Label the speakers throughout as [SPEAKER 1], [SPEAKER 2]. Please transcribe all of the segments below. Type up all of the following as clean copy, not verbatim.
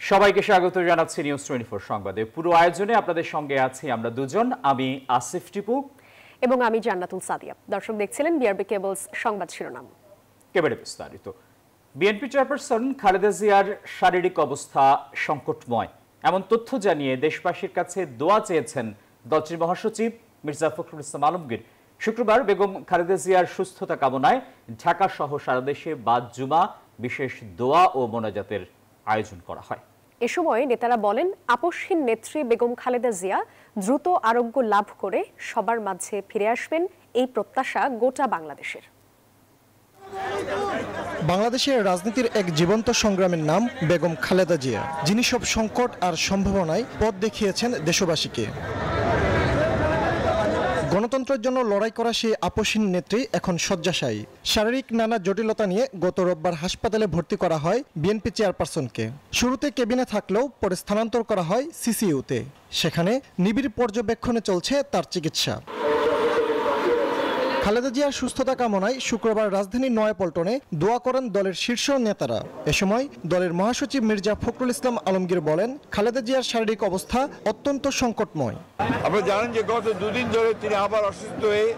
[SPEAKER 1] সবাইকে স্বাগত জানাচ্ছি নিউজ 24 সংবাদে। পুরো আয়োজনে আপনাদের সঙ্গে আছি আমরা দুজন, আমি আসিফ টিপু
[SPEAKER 2] এবং আমি জান্নাতুল সাদিয়া। দর্শক দেখছিলেন বিআরবি কেবলস সংবাদ শিরোনাম।
[SPEAKER 1] এবারে বিস্তারিত। বিএনপি চেয়ারপারসন খালেদা জিয়ার শারীরিক অবস্থা সংকটময় এমন তথ্য জানিয়ে দেশবাসীর কাছে দোয়া চেয়েছেন দলটির মহাসচিব মির্জা ফখরুল ইসলাম আলমগীর। শুক্রবার বেগম খালেদা জিয়ার সুস্থতা কামনায় ঢাকা সহ সারা দেশে বাদ জুমা বিশেষ দোয়া ও মোনাজাতের আয়োজন করা হয়।
[SPEAKER 2] এ সময় নেতারা বলেন, আপসহীন নেত্রী বেগম খালেদা জিয়া দ্রুত আরোগ্য লাভ করে সবার মাঝে ফিরে আসবেন, এই প্রত্যাশা গোটা বাংলাদেশের।
[SPEAKER 3] বাংলাদেশের রাজনীতির এক জীবন্ত সংগ্রামের নাম বেগম খালেদা জিয়া, যিনি সব সংকট আর সম্ভাবনায় পথ দেখিয়েছেন দেশবাসীকে। গণতন্ত্রের জন্য লড়াই করা সেই আপসহীন নেত্রী এখন শয্যাশায়ী। শারীরিক নানা জটিলতা নিয়ে গত রোববার হাসপাতালে ভর্তি করা হয় বিএনপি চেয়ারপারসনকে। শুরুতে কেবিনে থাকলেও পরে স্থানান্তর করা হয় সিসিইউতে। সেখানে নিবিড় পর্যবেক্ষণে চলছে তার চিকিৎসা। খালেদা জিয়ার সুস্থতা কামনায় শুক্রবার রাজধানীর নয়াপল্টনে দোয়া করেন দলের শীর্ষ নেতারা। এ সময় দলের মহাসচিব মির্জা ফখরুল ইসলাম আলমগীর বলেন, খালেদা জিয়ার শারীরিক অবস্থা অত্যন্ত সংকটময়।
[SPEAKER 4] আপনারা জানেন যে গত দুদিন ধরে তিনি আবার অসুস্থ হয়ে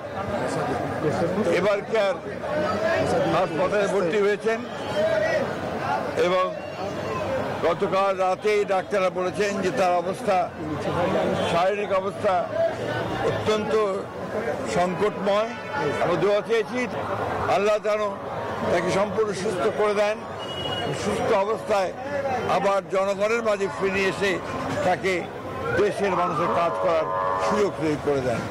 [SPEAKER 4] এবারকার হাসপাতালে ভর্তি হয়েছেন এবং গতকাল রাতেই ডাক্তাররা বলেছেন যে তার অবস্থা, শারীরিক অবস্থা অত্যন্ত সংকটময়। আমরা দোয়া চেয়েছি আল্লাহ যেন তাকে সম্পূর্ণ সুস্থ করে দেন, সুস্থ অবস্থায় আবার জনগণের মাঝে ফিরে এসে তাকে দেশের মানুষের কাজ করার সুযোগ তৈরি করে দেন।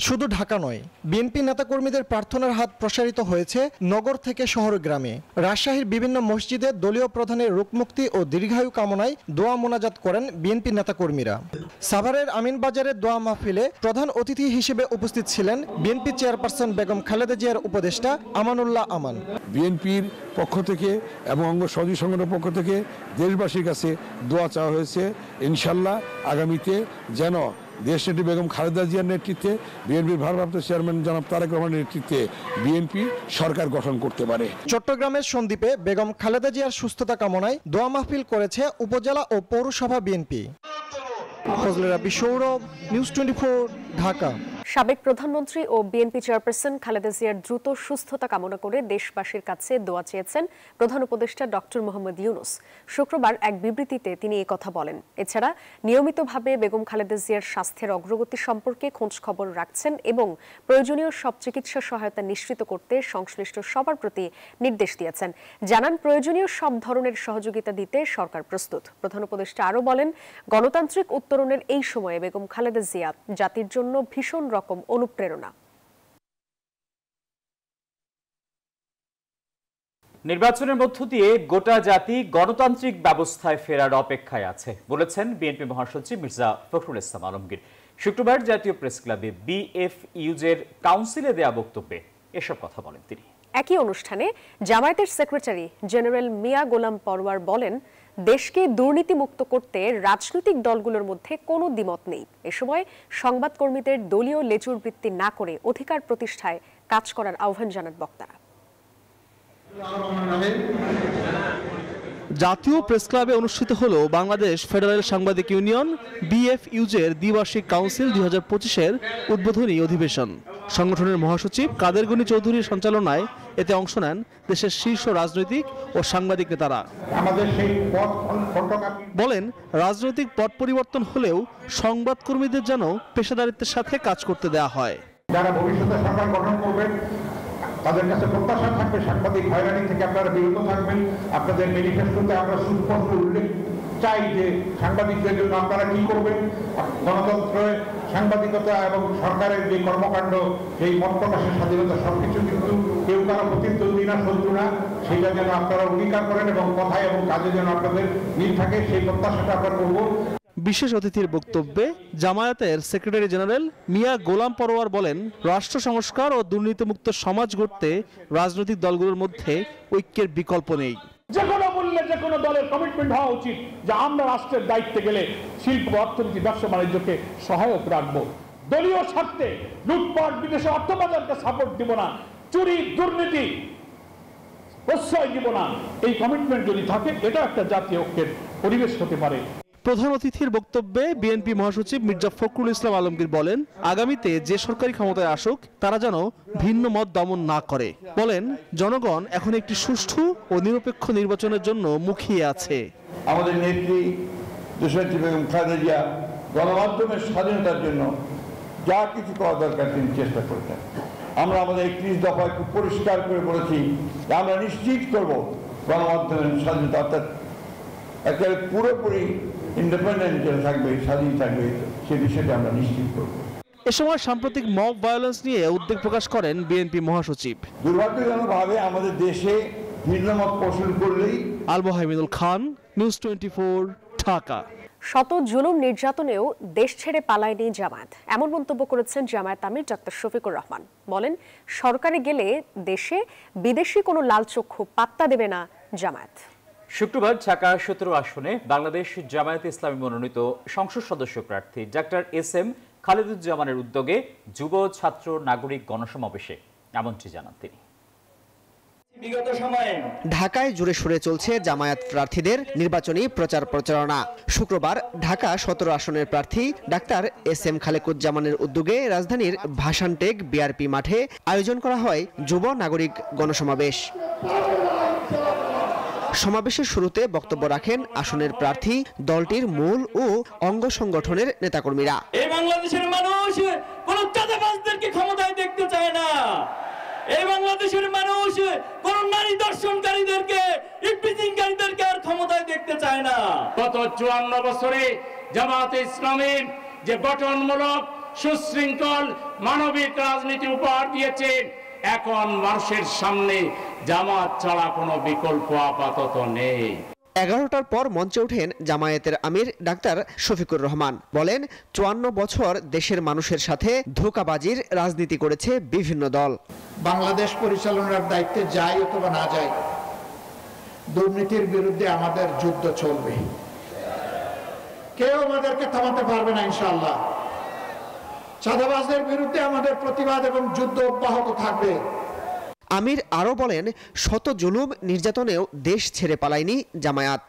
[SPEAKER 3] শুধু ঢাকা নয়, বিএনপি নেতাকর্মীদের প্রার্থনার হাত প্রসারিত হয়েছে নগর থেকে শহর গ্রামে। রাজশাহীর বিভিন্ন মসজিদে দলীয় প্রধানের রোগমুক্তি ও দীর্ঘায়ু কামনায় দোয়া মোনাজাত করেন বিএনপি নেতাকর্মীরা। সাভারের আমিনবাজারের দোয়া মাহফিলে প্রধান অতিথি হিসেবে উপস্থিত ছিলেন বিএনপি চেয়ারপারসন বেগম খালেদা জিয়ার উপদেষ্টা আমানুল্লাহ আমান।
[SPEAKER 5] বিএনপির পক্ষ থেকে এবং অঙ্গ সহযোগী সংগঠনের পক্ষ থেকে দেশবাসীর কাছে দোয়া চাওয়া হয়েছে, ইনশাল্লাহ আগামীতে যেন দেশনেত্রী বেগম খালেদা জিয়ার নেতৃত্বে, বিএনপির ভারপ্রাপ্ত চেয়ারম্যান জনাব তারেক রহমানের নেতৃত্বে বিএনপি সরকার গঠন করতে পারে।
[SPEAKER 3] চট্টগ্রামের সন্দ্বীপে বেগম খালেদা জিয়ার সুস্থতা কামনায় দোয়া মাহফিল করেছে উপজেলা ও পৌরসভা বিএনপি। ফজলে রাব্বি সৌরভ, নিউজ 24, ঢাকা।
[SPEAKER 2] সাবেক প্রধানমন্ত্রী ও বিএনপি চেয়ারপারসন খালেদা জিয়ার দ্রুত সুস্থতা কামনা করে দেশবাসীর কাছে দোয়া চেয়েছেন প্রধান উপদেষ্টা ডক্টর মোহাম্মদ ইউনূস। শুক্রবার এক বিবৃতিতে তিনি এই কথা বলেন। এছাড়া নিয়মিতভাবে বেগম খালেদা জিয়ার স্বাস্থ্যের অগ্রগতি সম্পর্কে খোঁজ খবর রাখছেন এবং প্রয়োজনীয় সব চিকিৎসা সহায়তা নিশ্চিত করতে সংশ্লিষ্ট সবার প্রতি নির্দেশ দিয়েছেন। জানান, প্রয়োজনীয় সব ধরনের সহযোগিতা দিতে সরকার প্রস্তুত। প্রধান উপদেষ্টা আরও বলেন, গণতান্ত্রিক উত্তরণের এই সময়ে বেগম খালেদা জিয়া জাতির জন্য ভীষণ রকম অনুপ্রেরণা।
[SPEAKER 1] নির্বাচনের মধ্য দিয়ে গোটা জাতি গণতান্ত্রিক ব্যবস্থায় ফেরার অপেক্ষায় আছে বলেছেন বিএনপি মহাসচিব মির্জা ফখরুল ইসলাম আলমগীর। শুক্রবার জাতীয় প্রেস ক্লাবে বিএফইউজের কাউন্সিলে দেয়া বক্তব্যে এসব কথা বলেন তিনি।
[SPEAKER 2] একই অনুষ্ঠানে জামায়াতের সেক্রেটারি জেনারেল মিয়া গোলাম পরওয়ার বলেন, দেশকে দুর্নীতিমুক্ত করতে রাজনৈতিক দলগুলোর মধ্যে কোনো দ্বিমত নেই। এ সময় সংবাদকর্মীদের দলীয় লেজুরবৃত্তি না করে অধিকার প্রতিষ্ঠায় কাজ করার আহ্বান জানান বক্তারা।
[SPEAKER 6] জাতীয় প্রেস ক্লাবে অনুষ্ঠিত হলো বাংলাদেশ ফেডারেল সাংবাদিক ইউনিয়ন বিএফইউজের দ্বিবার্ষিক কাউন্সিল 2025-এর উদ্বোধনী অধিবেশন। সংগঠনের মহাসচিব কাদের গনি চৌধুরীর সঞ্চালনায় এতে অংশ নেন দেশের শীর্ষ রাজনৈতিক ও সাংবাদিক নেতারা। বলেন, রাজনৈতিক পট পরিবর্তন হলেও সংবাদকর্মীদের যেন পেশাদারিত্বের সাথে কাজ করতে দেয়া হয়।
[SPEAKER 7] যারা ভবিষ্যতে সরকার গঠন করবেন তাদের কাছে প্রত্যাশা থাকবে সাংবাদিক হয়রানি থেকে আপনারা বিরত থাকবেন। আপনাদের ম্যানিফেস্টোতে আমরা সুস্পষ্ট উল্লেখ চাই যে সাংবাদিকদের জন্য আপনারা কি করবেন। গণতন্ত্রে সাংবাদিকতা এবং সরকারের যে কর্মকাণ্ড, এই মত প্রকাশের স্বাধীনতা সবকিছু কিন্তু কেউ কারো প্রতিদ্বন্দ্বী না, শত্রু না, সেটা যেন আপনারা অঙ্গীকার করেন এবং কথায় এবং কাজে যেন আপনাদের মিল থাকে, সেই প্রত্যাশাটা আমরা করবো।
[SPEAKER 6] বিশেষ অতিথির বক্তব্যে জামায়াতের সেক্রেটারি জেনারেল মিয়া গোলাম পরওয়ার বলেন, রাষ্ট্র সংস্কার ও দুর্নীতিমুক্ত সমাজ গড়তে রাজনৈতিক দলগুলোর মধ্যে ঐক্যের বিকল্প নেই।
[SPEAKER 7] যে কোনো মূল্যে যে কোনো দলের কমিটমেন্ট হওয়া উচিত যে আমরা রাষ্ট্রের দায়িত্বে গেলে শিল্প, অর্থনীতি, ব্যবসা বাণিজ্যকে সহায়ক রাখবো। দলীয় স্বার্থে লুটপাট, বিদেশে অর্থ বাজারকে সাপোর্ট দিব না। চুরি, দুর্নীতি,
[SPEAKER 8] প্রশ্রয় দিব না, এই কমিটমেন্ট যদি থাকে, এটা একটা জাতীয় ঐক্যের পরিবেশ হতে পারে।
[SPEAKER 6] প্রধান অতিথির বক্তব্যে বিএনপি মহাসচিব মির্জা ফখরুল ইসলাম আলমগীর বলেন, আগামীতে যে সরকারি ক্ষমতায় আসুক তারা যেন ভিন্ন মত দমন না করে। বলেন, জনগণ এখন একটি সুষ্ঠু ও নিরপেক্ষ নির্বাচনের জন্য মুখিয়ে আছে।
[SPEAKER 4] আমাদের নেত্রী দেশনেত্রী বেগম খালেদা জিয়া গণমাধ্যমের স্বাধীনতার জন্য যা কিছু করা দরকার তিনি চেষ্টা করেছেন। আমরা আমাদের 31 দফায় খুব পরিষ্কার করে বলেছি যে আমরা নিশ্চিত করব গণমাধ্যমের স্বাধীনতা, অর্থাৎ একেবারে পুরোপুরি ইন্ডিপেন্ডেন্ট যেটা থাকবে, স্বাধীন থাকবে, সে বিষয়টা আমরা নিশ্চিত করব।
[SPEAKER 6] এ সময় সাম্প্রতিক মব ভায়োলেন্স নিয়ে উদ্বেগ প্রকাশ করেন বিএনপি মহাসচিব।
[SPEAKER 4] দুর্ভাগ্যজনকভাবে আমাদের দেশে ভিন্নমত পোষণ করলেই।
[SPEAKER 6] আলম হামিদুল খান, নিউজ 24, ঢাকা।
[SPEAKER 2] শত জুলুম নির্যাতনেও দেশ ছেড়ে পালায়নি জামায়াত, এমন মন্তব্য করেছেন জামায়াত আমির ডক্টর শফিকুর রহমান। বলেন, সরকারে গেলে দেশে বিদেশি কোনো লাল চক্ষু পাত্তা দেবে না জামায়াত।
[SPEAKER 1] শুক্রবার ঢাকা 17 আসনে বাংলাদেশ জামায়াতে ইসলামী মনোনীত সংসদ সদস্য প্রার্থী ডাক্তার SM খালেদুজ্জামানের উদ্যোগে যুব ছাত্র নাগরিক গণসমাবেশে এমনটি জানান তিনি।
[SPEAKER 9] ঢাকায় জুড়ে সুরে চলছে জামায়াত প্রার্থীদের নির্বাচনী প্রচার প্রচারণা। শুক্রবার ঢাকা 17 আসনের প্রার্থী ডাক্তার SM খালেকুজ্জামানের উদ্যোগে রাজধানীর ভাসানটেক বিআরপি মাঠে আয়োজন করা হয় যুব নাগরিক গণসমাবেশ। সমাবেশের শুরুতে বক্তব্য রাখেন আসনের প্রার্থী, দলটির মূল ও অঙ্গ সংগঠনের নেতাকর্মীরা।
[SPEAKER 10] এই বাংলাদেশের মানুষ কোন চাঁদাবাজদেরকে ক্ষমতায় দেখতে চায় না। এই বাংলাদেশের মানুষ কোন নারী দর্শনকারীদেরকে, ইফটিজিংকারীদেরকে আর ক্ষমতায় দেখতে চায় না। গত 54 বছরে জামায়াতে ইসলামী যে গঠনমূলক, সুশৃঙ্খল, মানবিক রাজনীতি উপহার দিয়েছে, এখন মানুষের সামনে জামাত ছাড়া কোনো বিকল্প আপাতত নেই।
[SPEAKER 9] 11টার পর মঞ্চে ওঠেন জামায়াতের আমির ডাক্তার শফিকুর রহমান। বলেন, 54 বছর দেশের মানুষের সাথে ধোঁকাবাজির রাজনীতি করেছে বিভিন্ন দল।
[SPEAKER 11] বাংলাদেশ পরিচালনার দায়িত্বে যাই অথবা না যাই, দুর্নীতির বিরুদ্ধে আমাদের যুদ্ধ চলবে, কেউ আমাদেরকে থামাতে পারবে না ইনশাআল্লাহ। চাঁদাবাজদের বিরুদ্ধে আমাদের প্রতিবাদ এবং যুদ্ধ অব্যাহত থাকবে।
[SPEAKER 9] আমির আরো বলেন, শত জুলুম নির্যাতনেও দেশ ছেড়ে পালায়নি জামায়াত।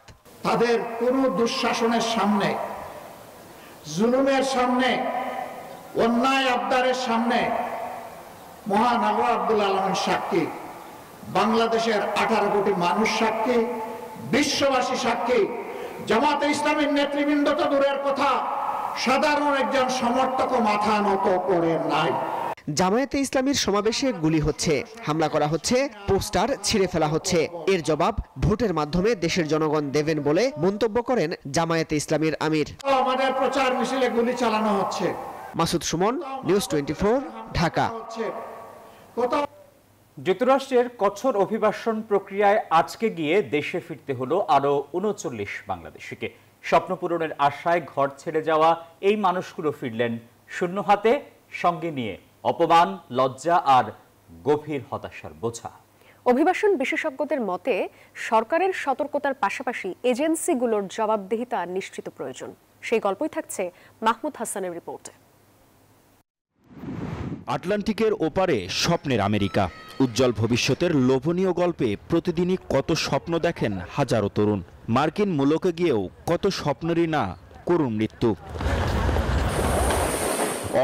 [SPEAKER 11] তাদের কোনো দুঃশাসনের সামনে, জুলুমের সামনে, অন্যায় আবদারের সামনে মহান আল্লাহ আব্দুল আলমের সাক্ষী, বাংলাদেশের 18 কোটি মানুষ সাক্ষী, বিশ্ববাসী সাক্ষী, জামায়াতে ইসলামীর নেতৃবৃন্দ তো দূরের কথা, সাধারণ একজন সমর্থক মাথা নত করে নাই।
[SPEAKER 9] জামায়াতে ইসলামীর সমাবেশে গুলি হচ্ছে, হামলা করা হচ্ছে, পোস্টার ছিঁড়ে ফেলা হচ্ছে। এর জবাব ভোটের মাধ্যমে দেশের জনগণ দেবেন বলে মন্তব্য করেন জামায়াতে ইসলামীর আমির।
[SPEAKER 11] আমাদের প্রচার মিছিলে গুলি চালানো হচ্ছে।
[SPEAKER 9] মাসুদ সুমন, নিউজ 24, ঢাকা।
[SPEAKER 1] যুক্তরাষ্ট্রের কঠোর অভিবাসন প্রক্রিয়ায় আজকে গিয়ে দেশে ফিরতে হলো আরো 39 বাংলাদেশিকে। স্বপ্ন পূরণের আশায় ঘর ছেড়ে যাওয়া এই মানুষগুলো ফিরলেন শূন্য হাতে, সঙ্গে নিয়ে অপমান, লজ্জা আর গভীর হতাশার বোঝা।
[SPEAKER 2] অভিবাসন বিশেষজ্ঞদের মতে, সরকারের সতর্কতার পাশাপাশি এজেন্সিগুলোর জবাবদিহিতা নিশ্চিত প্রয়োজন। সেই গল্পই থাকছে মাহমুদ হাসানের রিপোর্টে।
[SPEAKER 12] আটলান্টিকের ওপারে স্বপ্নের আমেরিকা, উজ্জ্বল ভবিষ্যতের লোভনীয় গল্পে প্রতিদিনই কত স্বপ্ন দেখেন হাজারো তরুণ। মার্কিন মুলুকে গিয়েও কত স্বপ্নেরই না করুণ মৃত্যু।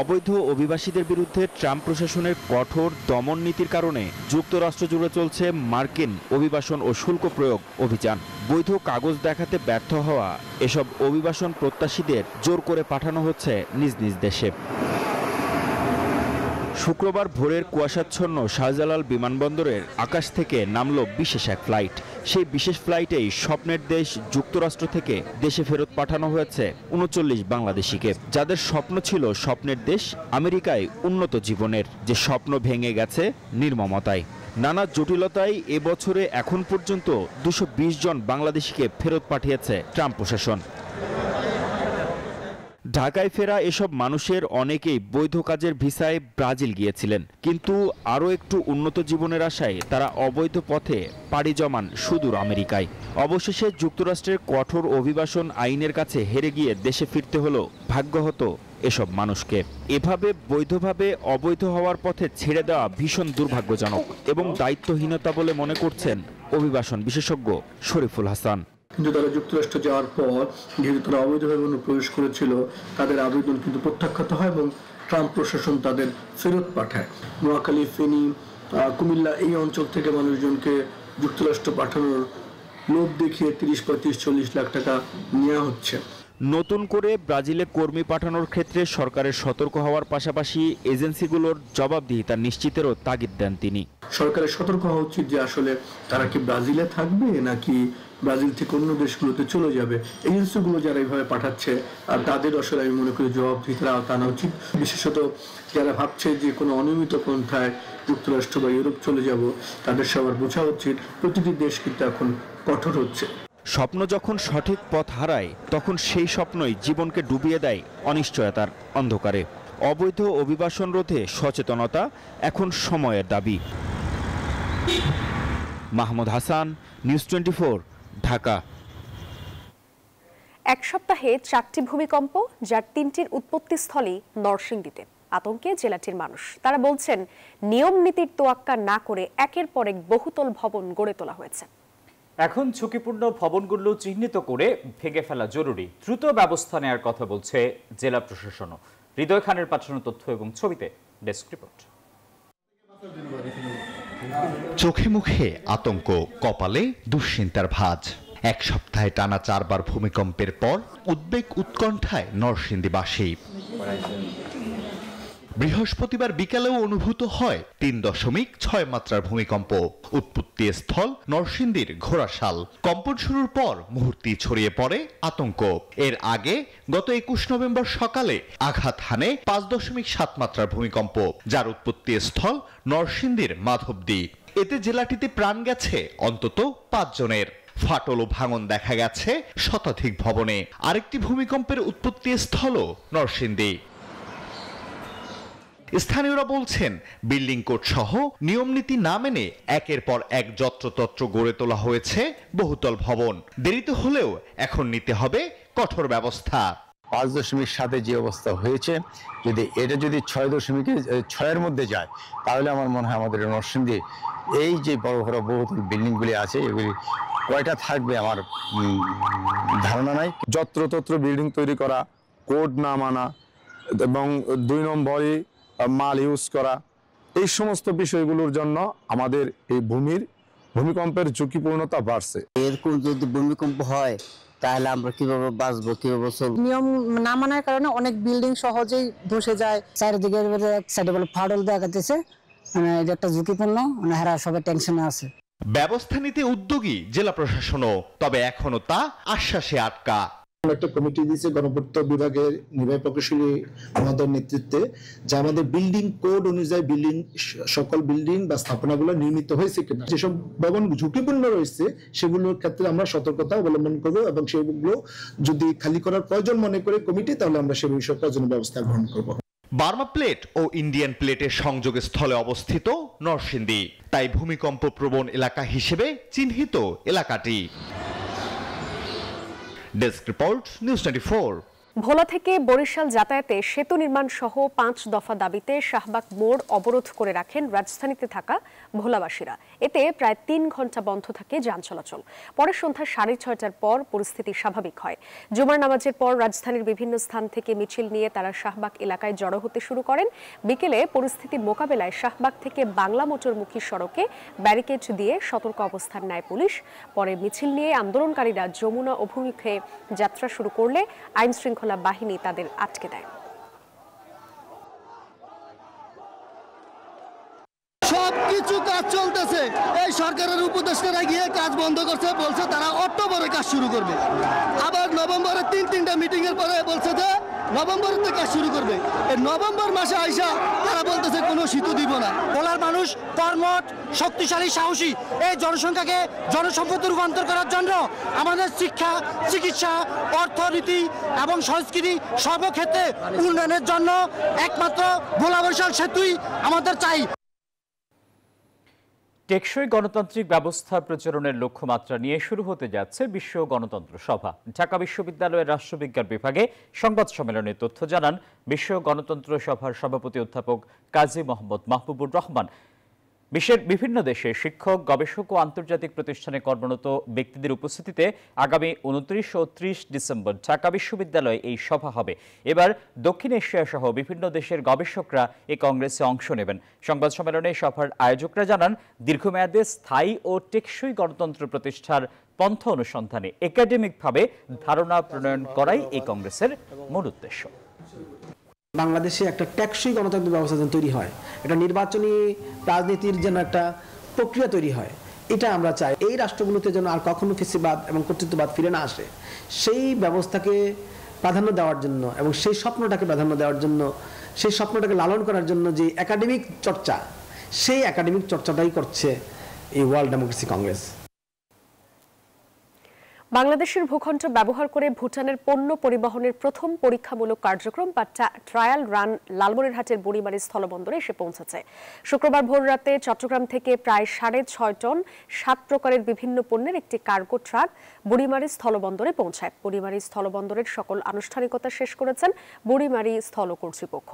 [SPEAKER 12] অবৈধ অভিবাসীদের বিরুদ্ধে ট্রাম্প প্রশাসনের কঠোর দমন নীতির কারণে যুক্তরাষ্ট্র জুড়ে চলছে মার্কিন অভিবাসন ও শুল্ক প্রয়োগ অভিযান। বৈধ কাগজ দেখাতে ব্যর্থ হওয়া এসব অভিবাসন প্রত্যাশীদের জোর করে পাঠানো হচ্ছে নিজ নিজ দেশে। শুক্রবার ভোরের কুয়াশাচ্ছন্ন শাহজালাল বিমানবন্দরের আকাশ থেকে নামল বিশেষ এক ফ্লাইট। সেই বিশেষ ফ্লাইটেই স্বপ্নের দেশ যুক্তরাষ্ট্র থেকে দেশে ফেরত পাঠানো হয়েছে 39 বাংলাদেশিকে, যাদের স্বপ্ন ছিল স্বপ্নের দেশ আমেরিকায় উন্নত জীবনের, যে স্বপ্ন ভেঙে গেছে নির্মমতায়। নানা জটিলতায় এবছরে এখন পর্যন্ত 220 জন বাংলাদেশিকে ফেরত পাঠিয়েছে ট্রাম্প প্রশাসন। ঢাকায় ফেরা এসব মানুষের অনেকেই বৈধ কাজের ভিসায় ব্রাজিল গিয়েছিলেন, কিন্তু আরও একটু উন্নত জীবনের আশায় তারা অবৈধ পথে পাড়ি জমান সুদূর আমেরিকায়। অবশেষে যুক্তরাষ্ট্রের কঠোর অভিবাসন আইনের কাছে হেরে গিয়ে দেশে ফিরতে হলো ভাগ্যহত এসব মানুষকে। এভাবে বৈধভাবে অবৈধ হওয়ার পথে ছেড়ে দেওয়া ভীষণ দুর্ভাগ্যজনক এবং দায়িত্বহীনতা বলে মনে করছেন অভিবাসন বিশেষজ্ঞ শরীফুল হাসান।
[SPEAKER 13] কিন্তু তারা যুক্তরাষ্ট্র যাওয়ার পর যেহেতু তারা অবৈধভাবে অনুপ্রবেশ করেছিল, তাদের আবেদন কিন্তু প্রত্যাখ্যাত হয় এবং ট্রাম্প প্রশাসন তাদের ফেরত পাঠায়। নোয়াখালী, ফেনী, কুমিল্লা এই অঞ্চল থেকে মানুষজনকে যুক্তরাষ্ট্র পাঠানোর লোভ দেখিয়ে 30, 35, 40 লাখ টাকা নেওয়া হচ্ছে।
[SPEAKER 12] নতুন করে ব্রাজিলে কর্মী পাঠানোর ক্ষেত্রে সরকারের সতর্ক হওয়ার পাশাপাশি এজেন্সিগুলোর জবাবদিহিতা নিশ্চিতেরও তাগিদ দেন তিনি।
[SPEAKER 13] সরকারের সতর্ক হওয়া উচিত যে আসলে তারা কি ব্রাজিলে থাকবে নাকি ব্রাজিল থেকে অন্য দেশগুলোতে চলে যাবে। এজেন্সিগুলো যারা এইভাবে পাঠাচ্ছে তাদের আসলে আমি মনে করি জবাবদিহিতার আওতায় আনা উচিত। বিশেষত যারা ভাবছে যে কোনো অনিয়মিত পন্থায় যুক্তরাষ্ট্র বা ইউরোপ চলে যাব, তাদের সবার বোঝা উচিত প্রতিটি দেশ কিন্তু এখন কঠোর হচ্ছে।
[SPEAKER 12] স্বপ্ন যখন সঠিক পথ হারায় তখন সেই স্বপ্নই জীবনকে ডুবিয়ে দেয় অনিশ্চয়তার অন্ধকারে। অবৈধ অভিবাসন রোধে সচেতনতা এখন সময়ের দাবি। মাহমুদ হাসান, নিউজ 24, ঢাকা।
[SPEAKER 2] এক সপ্তাহে 4টি ভূমিকম্প, যার 3টির উৎপত্তিস্থলই নরসিংদীতে। আতঙ্কে জেলাটির মানুষ। তারা বলছেন, নিয়ম নীতির তোয়াক্কা না করে একের পর এক বহুতল ভবন গড়ে তোলা হয়েছে।
[SPEAKER 1] এখন ঝুঁকিপূর্ণ ভবনগুলো চিহ্নিত করে ভেঙে ফেলা জরুরি। দ্রুত ব্যবস্থা নেওয়ার কথা বলছে জেলা প্রশাসনও। হৃদয় খানের পাঠানো তথ্য এবং ছবিতে ডেস্ক রিপোর্ট।
[SPEAKER 14] চোখে মুখে আতঙ্ক, কপালে দুশ্চিন্তার ভাঁজ। এক সপ্তাহে টানা 4 বার ভূমিকম্পের পর উদ্বেগ উৎকণ্ঠায় নরসিংদীবাসী। বৃহস্পতিবার বিকালেও অনুভূত হয় 3.6 মাত্রার ভূমিকম্প। উৎপত্তি স্থল নরসিংদীর ঘোড়াশাল। কম্পন শুরুর পর মুহূর্তেই ছড়িয়ে পড়ে আতঙ্ক। এর আগে গত 21 নভেম্বর সকালে আঘাত হানে 5.7 মাত্রার ভূমিকম্প, যার উৎপত্তি স্থল নরসিংদীর মাধবদী। এতে জেলাটিতে প্রাণ গেছে অন্তত 5 জনের। ফাটল ও ভাঙন দেখা গেছে শতাধিক ভবনে। আরেকটি ভূমিকম্পের উৎপত্তি স্থলও নরসিংদী। স্থানীয়রা বলছেন, বিল্ডিং কোড সহ নিয়ম নীতি না মেনে একের পর এক যত্রতত্র গড়ে তোলা হয়েছে বহুতল ভবন। দেরিতে হলেও এখন নিতে হবে কঠোর ব্যবস্থা।
[SPEAKER 15] 5.7 যে অবস্থা হয়েছে, এটা যদি 6.6 মধ্যে যায়, তাহলে আমার মনে হয় আমাদের নরসিংদী এই যে বড় বড় বহুতল বিল্ডিংগুলি আছে, এগুলি কয়টা থাকবে আমার ধারণা নাই।
[SPEAKER 16] যত্রতত্র বিল্ডিং তৈরি করা, কোড না মানা এবং 2 নম্বরে মাল ইউজ করা, এই সমস্ত বিষয়গুলোর জন্য আমাদের এই ভূমিকম্পের ঝুঁকিপূর্ণতা বাড়ছে।
[SPEAKER 17] এরকম যদি ভূমিকম্প হয় তাহলে আমরা কিভাবে বাঁচবো, কিভাবে চলবো? নিয়ম না মানার কারণে অনেক বিল্ডিং সহজেই ধসে যায়। চারিদিকে এক সাইডে বলে ফাটল দেখা যাচ্ছে, এটা একটা ঝুঁকিপূর্ণ, হারা সবাই টেনশনে আছে।
[SPEAKER 14] ব্যবস্থা নিতে উদ্যোগী জেলা প্রশাসনও, তবে এখনো তা আশ্বাসে আটকা।
[SPEAKER 18] একটা কমিটি দিয়েছে গণপূর্ত বিভাগের নির্বাহী প্রকৌশলী আমাদের নেতৃত্বে, যে আমাদের বিল্ডিং কোড অনুযায়ী সকল বিল্ডিং বা স্থাপনাগুলো নির্মিত হয়েছে কিনা, যেসব ভবন ঝুঁকিপূর্ণ রয়েছে সেগুলোর ক্ষেত্রে আমরা সতর্কতা অবলম্বন করবো এবং সেগুলো যদি খালি করার প্রয়োজন মনে করে কমিটি, তাহলে আমরা সেই বিষয়ে প্রয়োজনীয় ব্যবস্থা গ্রহণ করবো।
[SPEAKER 14] বার্মা প্লেট ও ইন্ডিয়ান প্লেটের সংযোগ স্থলে অবস্থিত নরসিংদী, তাই ভূমিকম্প প্রবণ এলাকা হিসেবে চিহ্নিত এলাকাটি। Desk report, news 24।
[SPEAKER 2] ভোলা থেকে বরিশাল যাতায়াতে সেতু নির্মাণ সহ 5 দফা দাবিতে শাহবাগ মোড় অবরোধ করে রাখেন রাজধানীতে থাকা ভোলাবাসীরা। এতে প্রায় 3 ঘন্টা বন্ধ থাকে যান চলাচল। পরে সন্ধ্যা 6:30টার পর পরিস্থিতি স্বাভাবিক হয়। জুমার নামাজের পর রাজধানীর বিভিন্ন স্থান থেকে মিছিল নিয়ে তারা শাহবাগ এলাকায় জড়ো হতে শুরু করেন। বিকেলে পরিস্থিতি মোকাবেলায় শাহবাগ থেকে বাংলা মোটরমুখী সড়কে ব্যারিকেড দিয়ে সতর্ক অবস্থান নেয় পুলিশ। পরে মিছিল নিয়ে আন্দোলনকারীরা যমুনা অভিমুখে যাত্রা শুরু করলে আইন শৃঙ্খলা বাহিনী তাদের আটকে দেয়।
[SPEAKER 19] সবকিছু কাজ চলতেছে, এই সরকারের উপদেষ্টারা গিয়ে কাজ বন্ধ করছে, বলছে তারা অক্টোবরে কাজ শুরু করবে। আবার নভেম্বরে 3টা মিটিং এর পরে বলছে যে নভেম্বরে কাজ শুরু করবে। এই নভেম্বর মাসে আইসা তারা বলতেছে কোনো শীত দিব না।
[SPEAKER 20] ভোলার মানুষ কর্মঠ, শক্তিশালী, সাহসী। এই জনসংখ্যাকে জনসম্পদে রূপান্তর করার জন্য আমাদের শিক্ষা, চিকিৎসা, অর্থনীতি এবং সংস্কৃতি সর্বক্ষেত্রে উন্নয়নের জন্য একমাত্র ভোলা বরিশাল সেতুই আমাদের চাই।
[SPEAKER 1] টেকসই গণতান্ত্রিক ব্যবস্থা প্রচলনের লক্ষ্যমাত্রা নিয়ে শুরু হতে যাচ্ছে বিশ্ব গণতন্ত্র সভা। ঢাকা বিশ্ববিদ্যালয়ের রাষ্ট্রবিজ্ঞান বিভাগে সংবাদ সম্মেলনে তথ্য জানান বিশ্ব গণতন্ত্র সভার সভাপতি অধ্যাপক কাজী মোহাম্মদ মাহবুবুর রহমান। বিশ্বের বিভিন্ন দেশে শিক্ষক, গবেষক ও আন্তর্জাতিক প্রতিষ্ঠানে কর্মরত ব্যক্তিদের উপস্থিতিতে আগামী 29 ও 30 ডিসেম্বর ঢাকা বিশ্ববিদ্যালয়ে এই সভা হবে। এবার দক্ষিণ এশিয়া সহ বিভিন্ন দেশের গবেষকরা এই কংগ্রেসে অংশ নেবেন। সংবাদ সম্মেলনে সভার আয়োজকরা জানান, দীর্ঘমেয়াদে স্থায়ী ও টেকসই গণতন্ত্র প্রতিষ্ঠার পন্থা অনুসন্ধানে একাডেমিকভাবে ধারণা প্রণয়ন করাই এই কংগ্রেসের মূল উদ্দেশ্য।
[SPEAKER 21] বাংলাদেশে একটা টেকসই গণতান্ত্রিক ব্যবস্থা যেন তৈরি হয়, এটা নির্বাচনী রাজনীতির যেন একটা প্রক্রিয়া তৈরি হয়, এটা আমরা চাই। এই রাষ্ট্রগুলোতে যেন আর কখনো ফেসিবাদ এবং কর্তৃত্ববাদ ফিরে না আসে, সেই ব্যবস্থাকে প্রাধান্য দেওয়ার জন্য এবং সেই স্বপ্নটাকে প্রাধান্য দেওয়ার জন্য, সেই স্বপ্নটাকে লালন করার জন্য যে একাডেমিক চর্চা, সেই একাডেমিক চর্চাটাই করছে এই ওয়ার্ল্ড ডেমোক্রেসি কংগ্রেস।
[SPEAKER 2] বাংলাদেশের ভূখণ্ড ব্যবহার করে ভুটানের পণ্য পরিবহনের প্রথম পরীক্ষামূলক কার্যক্রম বা ট্রায়াল রান লালমনিরহাটের বুড়িমারী স্থলবন্দরে এসে পৌঁছেছে। শুক্রবার ভোররাতে চট্টগ্রাম থেকে প্রায় 6.5 টন 7 প্রকারের বিভিন্ন পণ্যের একটি কার্গো ট্রাক বুড়িমারী স্থলবন্দরে পৌঁছায়। বুড়িমারী স্থলবন্দরের সকল আনুষ্ঠানিকতা শেষ করেছেন বুড়িমারী স্থল কর্তৃপক্ষ।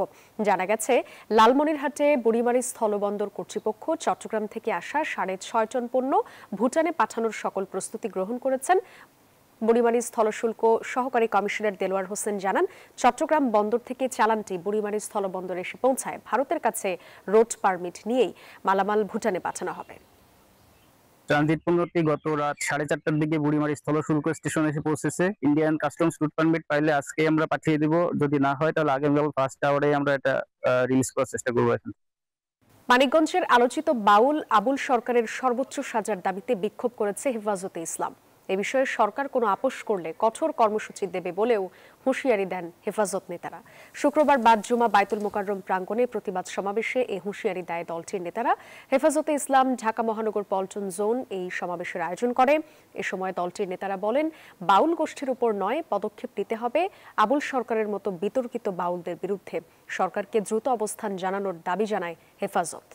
[SPEAKER 2] জানা গেছে, লালমনিরহাটে বুড়িমারী স্থলবন্দর কর্তৃপক্ষ চট্টগ্রাম থেকে আসা 6.5 টন পণ্য ভুটানে পাঠানোর সকল প্রস্তুতি গ্রহণ করেছেন। বুড়িমারী স্থলশুল্ক সহকারী কমিশনার দেলোয়ার হোসেন জানান, চট্টগ্রাম বন্দর থেকে চালানটি বুড়িমারী স্থলবন্দরে এসে পৌঁছায়। ভারতের কাছে রোড পারমিট নিয়েই মালামাল ভুটানে পাঠানো হবে।
[SPEAKER 22] ট্রানজিট পণ্যটি গত রাত 4:30টার দিকে বুড়িমারী স্থলশুল্ক স্টেশনে এসে পৌঁছেছে। ইন্ডিয়ান কাস্টমস রুট পারমিট পাইলে আজকে আমরা পাঠিয়ে দিব, যদি না হয় তাহলে আগামীকাল ফার্স্ট আওয়ারে আমরা এটা রিলিজ করার চেষ্টা করবো। এখন
[SPEAKER 2] মানিকগঞ্জের আলোচিত বাউল আবুল সরকারের সর্বোচ্চ সাজার দাবিতে বিক্ষোভ করেছে হেফাজতে ইসলাম। এ বিষয়ে সরকার কোনো আপোষ করলে কঠোর কর্মসূচি দেবে বলেও হুঁশিয়ারি দেন হেফাজত নেতারা। শুক্রবার বাদ জুমা বাইতুল মোকাররম প্রাঙ্গণে প্রতিবাদ সমাবেশে এই হুঁশিয়ারি দেয় দলটির নেতারা। হেফাজতে ইসলাম ঢাকা মহানগর পল্টন জোন এই সমাবেশের আয়োজন করে। এ সময় দলটির নেতারা বলেন, বাউল গোষ্ঠীর উপর নয়, পদক্ষেপ নিতে হবে আবুল সরকারের মতো বিতর্কিত বাউলদের বিরুদ্ধে। সরকারকে দ্রুত অবস্থান জানানোর দাবি জানায় হেফাজত।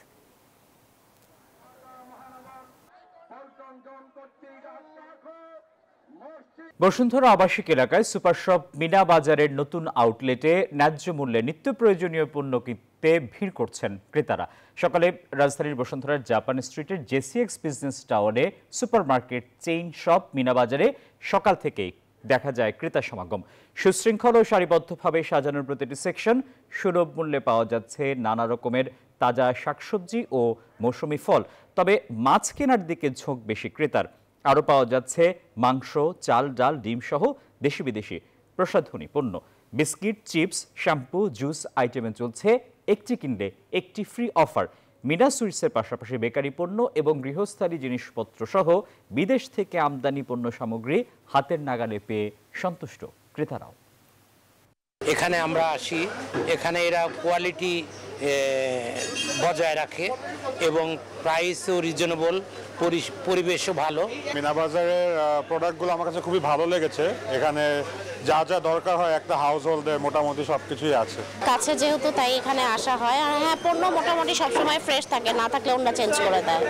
[SPEAKER 1] বসুন্ধরা আবাসিক এলাকায় সুপার শপ মিনা বাজারের নতুন আউটলেটে ন্যায্য মূল্যে নিত্য প্রয়োজনীয় পণ্য কিনতে ভিড় করছেন ক্রেতারা। সকালে রাজধানীর বসুন্ধরার জাপান স্ট্রিটের জেসিএক্স বিজনেস টাউনে সুপারমার্কেট চেইন শপ মিনা বাজারে সকাল থেকেই দেখা যায় ক্রেতা সমাগম। সুশৃঙ্খল ও সারিবদ্ধভাবে সাজানোর প্রতিটি সেকশন, সুলভ মূল্যে পাওয়া যাচ্ছে নানা রকমের তাজা শাকসবজি ও মৌসুমি ফল। তবে মাছ কেনার দিকে ঝোঁক বেশি ক্রেতার। আরও পাওয়া যাচ্ছে মাংস, চাল, ডাল, ডিম সহ দেশি বিদেশি প্রসাধনী পণ্য। বিস্কিট, চিপস, শ্যাম্পু, জুস আইটেমে চলছে একটি কিনলে একটি ফ্রি অফার। মিনা সুইটসের পাশাপাশি বেকারি পণ্য এবং গৃহস্থালী জিনিসপত্র সহ বিদেশ থেকে আমদানি পণ্য সামগ্রী হাতের নাগালে পেয়ে সন্তুষ্ট ক্রেতারাও।
[SPEAKER 23] এখানে আমরা আসি, এখানে এরা কোয়ালিটি বজায় রাখে এবং প্রাইসও রিজনেবল, পরিবেশও ভালো।
[SPEAKER 24] মিনা বাজারের প্রোডাক্টগুলো আমার কাছে খুবই ভালো লেগেছে। এখানে যা যা দরকার হয় একটা হাউস হোল্ডে মোটামুটি সবকিছুই আছে
[SPEAKER 25] কাছে, যেহেতু তাই এখানে আসা হয়। আর হ্যাঁ, পণ্য মোটামুটি সবসময় ফ্রেশ থাকে, না থাকলে ওটা চেঞ্জ করে দেয়।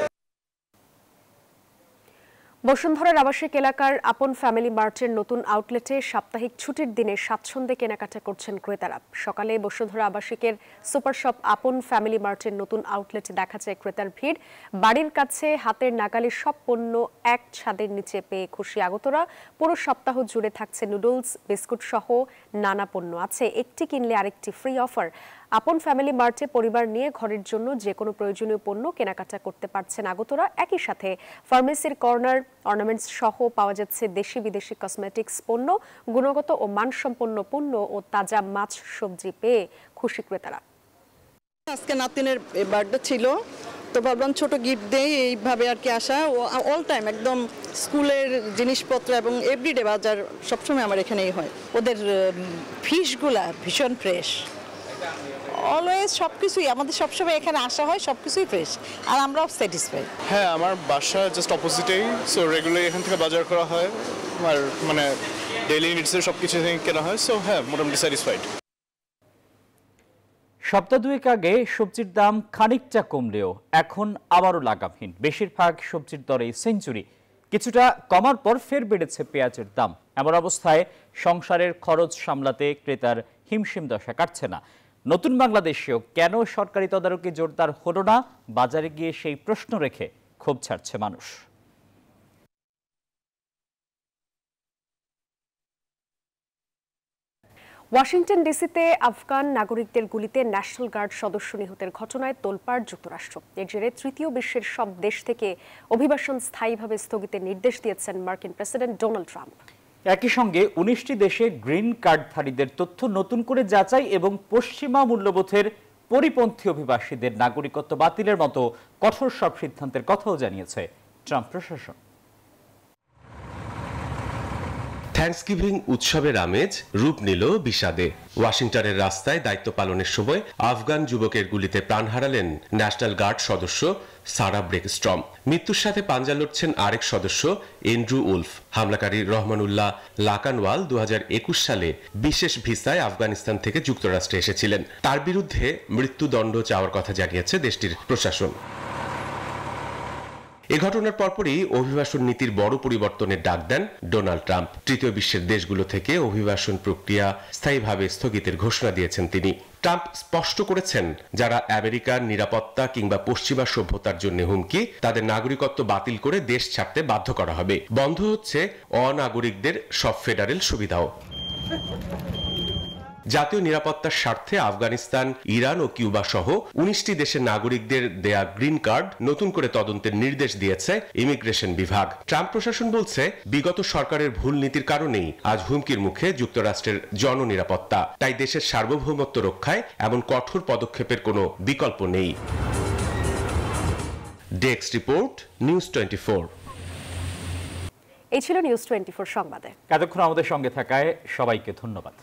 [SPEAKER 2] বসুন্ধরার আবাসিক এলাকার আপন ফ্যামিলি মার্টের নতুন আউটলেটে সাপ্তাহিক ছুটির দিনে স্বাচ্ছন্দ্যে কেনাকাটা করছেন ক্রেতারা। সকালে বসুন্ধরা আবাসিকের সুপার শপ আপন ফ্যামিলি মার্টের নতুন আউটলেটে দেখা যায় ক্রেতার ভিড়। বাড়ির কাছে হাতের নাগালে সব পণ্য এক ছাদের নিচে পেয়ে খুশি আগতরা। পুরো সপ্তাহ জুড়ে থাকছে নুডলস, বিস্কুট সহ নানা পণ্য। আছে একটি কিনলে আরেকটি ফ্রি অফার। আপন ফ্যামিলি মার্টে পরিবার নিয়ে ঘরের জন্য যে কোনো প্রয়োজনীয় পণ্য কেনাকাটা করতে পারছেন আগতরা। একই সাথে ফার্মেসির কর্নার, অর্নামেন্টস সহ পাওয়া যাচ্ছে দেশি বিদেশি কসমেটিক্স পণ্য, গুণগত ও মানসম্পন্ন পণ্য ও তাজা মাছ সবজি পেয়ে খুশি ক্রেতারা।
[SPEAKER 26] আজকে নাতিনের বার্থডে ছিল, তো ভাবলাম ছোট গিফট দেই, এইভাবে আর কি আসা। অল টাইম একদম স্কুলের জিনিসপত্র এবং এভরিডে বাজার সবসময় আমার এখানেই হয়। ওদের ফিশগুলা ভীষণ ফ্রেশ, অলওয়েজ সবকিছুই আমাদের সবসময় এখানে আসা হয়, সবকিছুই ফ্রেশ আর আমরাও স্যাটিসফাই।
[SPEAKER 27] হ্যাঁ, আমার বাসা জাস্ট অপোজিটেই, সো রেগুলার এখান থেকে বাজার করা হয় আর মানে ডেইলি নিডসের সবকিছু থেকে কেনা হয়। সো হ্যাঁ, মোটামুটি স্যাটিসফাইড।
[SPEAKER 1] সপ্তাহ দুয়েক আগে সবজির দাম খানিকটা কমলেও এখন আবারও লাগামহীন। বেশিরভাগ সবজির দরেই সেঞ্চুরি। কিছুটা কমার পর ফের বেড়েছে পেঁয়াজের দাম। এমন অবস্থায় সংসারের খরচ সামলাতে ক্রেতার হিমশিম দশা কাটছে না। নতুন বাংলাদেশেও কেন সরকারি তদারকি জোরদার হলো না, বাজারে গিয়ে সেই প্রশ্ন রেখে ক্ষোভ ছাড়ছে মানুষ।
[SPEAKER 2] ওয়াশিংটন ডিসিতে আফগান নাগরিকদের গুলিতে ন্যাশনাল গার্ড সদস্য নিহতের ঘটনায় তোলপাড় যুক্তরাষ্ট্র। এর জেরে তৃতীয় বিশ্বের সব দেশ থেকে অভিবাসন স্থায়ীভাবে স্থগিতের নির্দেশ দিয়েছেন মার্কিন প্রেসিডেন্ট ডোনাল্ড ট্রাম্প।
[SPEAKER 1] একই সঙ্গে 19টি দেশে গ্রিন কার্ডধারীদের তথ্য নতুন করে যাচাই এবং পশ্চিমা মূল্যবোধের পরিপন্থী অভিবাসীদের নাগরিকত্ব বাতিলের মতো কঠোর সব সিদ্ধান্তের কথাও জানিয়েছে ট্রাম্প প্রশাসন।
[SPEAKER 3] থ্যাঙ্কসগিভিং উৎসবের আমেজ রূপ নিল বিষাদে। ওয়াশিংটনের রাস্তায় দায়িত্ব পালনের সময় আফগান যুবকের গুলিতে প্রাণ হারালেন ন্যাশনাল গার্ড সদস্য সারা ব্রেকস্ট্রম। মৃত্যুর সাথে পাঞ্জা লড়ছেন আরেক সদস্য এন্ড্রু উলফ। হামলাকারী রহমানুল্লাহ লাকানওয়াল 2021 সালে বিশেষ ভিসায় আফগানিস্তান থেকে যুক্তরাষ্ট্রে এসেছিলেন। তার বিরুদ্ধে মৃত্যুদণ্ড চাওয়ার কথা জানিয়েছে দেশটির প্রশাসন। এ ঘটনার পরপরই অভিবাসন নীতির বড় পরিবর্তনের ডাক দেন ডোনাল্ড ট্রাম্প। তৃতীয় বিশ্বের দেশগুলো থেকে অভিবাসন প্রক্রিয়া স্থায়ীভাবে স্থগিতের ঘোষণা দিয়েছেন তিনি। ট্রাম্প স্পষ্ট করেছেন, যারা আমেরিকার নিরাপত্তা কিংবা পশ্চিমা সভ্যতার জন্য হুমকি, তাদের নাগরিকত্ব বাতিল করে দেশ ছাড়তে বাধ্য করা হবে। বন্ধ হচ্ছে অনাগরিকদের সব ফেডারেল সুবিধাও। জাতীয় নিরাপত্তার স্বার্থে আফগানিস্তান, ইরান ও কিউবা সহ 19টি দেশের নাগরিকদের দেয়া গ্রিন কার্ড নতুন করে তদন্তের নির্দেশ দিয়েছে ইমিগ্রেশন বিভাগ। ট্রাম্প প্রশাসন বলছে, বিগত সরকারের ভুল নীতির কারণেই আজ হুমকির মুখে যুক্তরাষ্ট্রের জননিরাপত্তা। তাই দেশের সার্বভৌমত্ব রক্ষায় এমন কঠোর পদক্ষেপের কোনো বিকল্প নেই। Desk report, news 24।
[SPEAKER 2] এই ছিল নিউজ 24 সংবাদে।
[SPEAKER 1] এতক্ষণ আমাদের সঙ্গে থাকায় সবাইকে ধন্যবাদ।